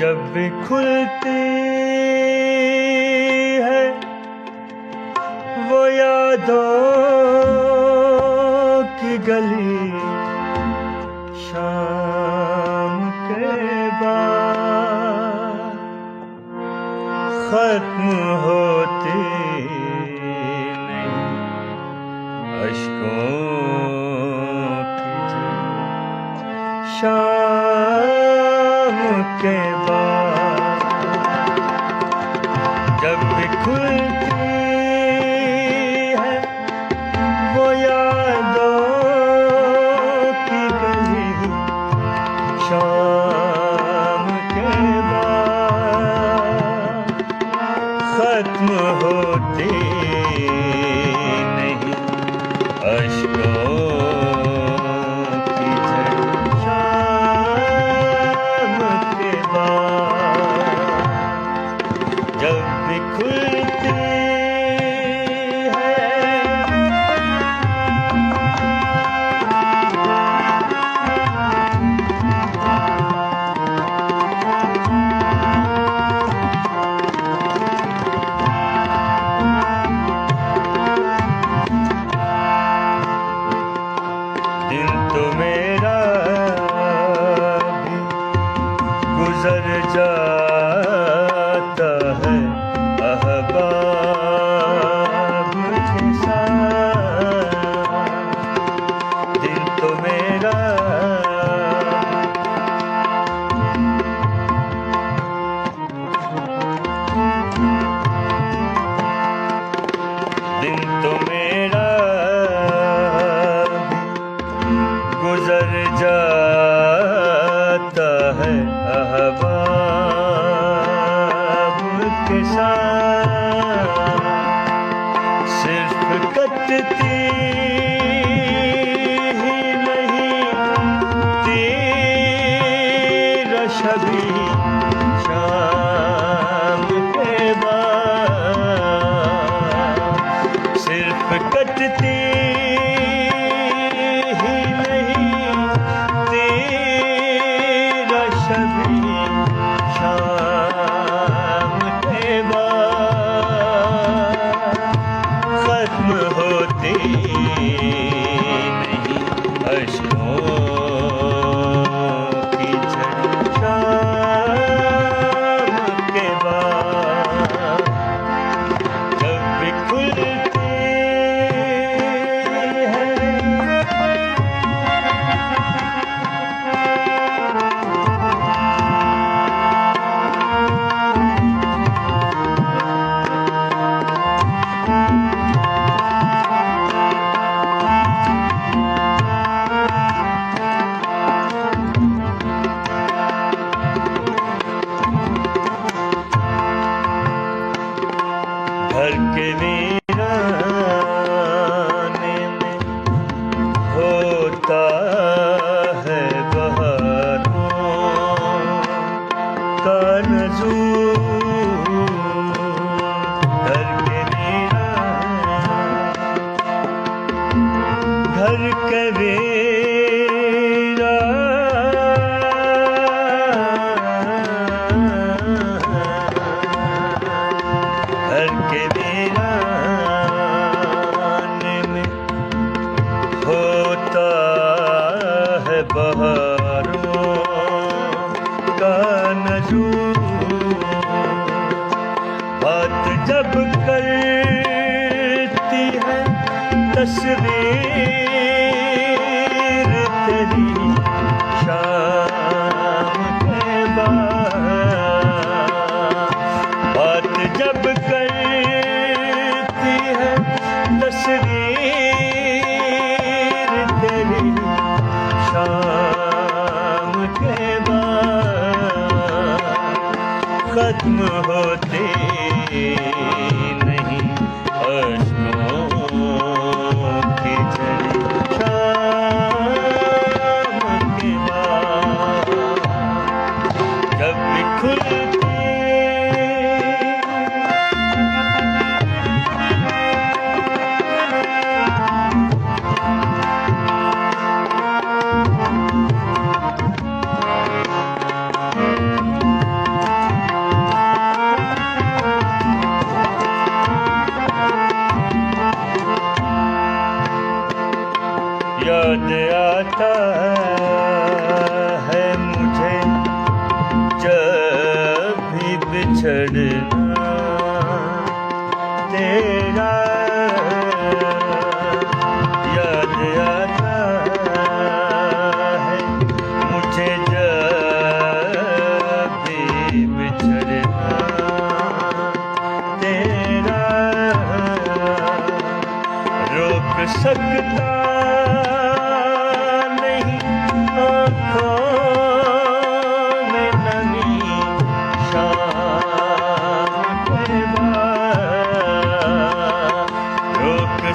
जब भी खुलती है वो यादों की गली, शाम के बाद खत्म होती नहीं अश्कों की झड़ी, शाम के बाद जब भी खुलती है वो यादों की गली, शाम के बाद खत्म होती नहीं अश्कों की झड़ी, शाम के बाद जब भी खुलती है। दिन तो मेरा भी गुजर जाता है अहबाब के साथ, दिन तो मेरा दिन तो मेरा गुजर जाता है अहबाब के साथ, सिर्फ कटती ही नहीं तेरा शबी शाम के बाद, सिर्फ कटती ही नहीं तेरा शबी शाम के बाद खत्म होती नहीं अश्कों की झड़ी, शाम के बाद जब भी खुलती है। घर के वीराने में होता है बहारों का नज़ूर, घर के वीराने, घर के घर के वीराने में होता है बहारों का नज़ूर, बात जब करती है तस्वीर खत्म होते नहीं अश्कों की झड़ी शाम के बाद जब भी खुलती याद आता है मुझे जब भी बिछड़ना तेरा याद आता है मुझे जब भी बिछड़ना तेरा रोक सकता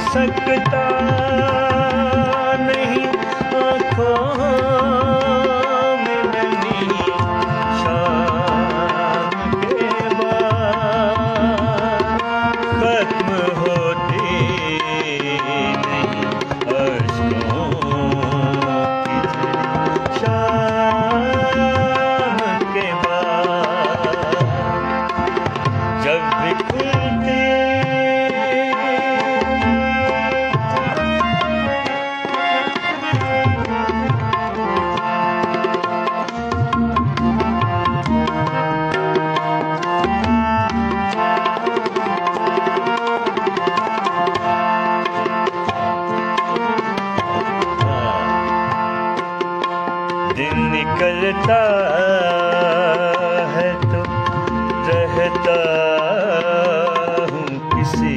सकता नहीं आँखों में नमी शाम के बाद खत्म होती नहीं अश्कों की झड़ी शाम के बाद जब भी खुलती दिन निकलता है तो रहता हूँ किसी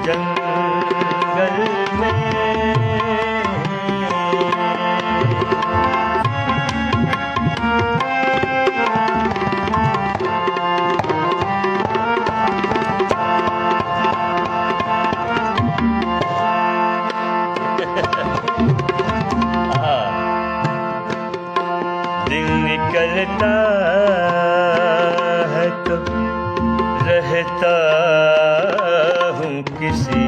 जंगल में दिन निकलता है तो रहता हूँ किसी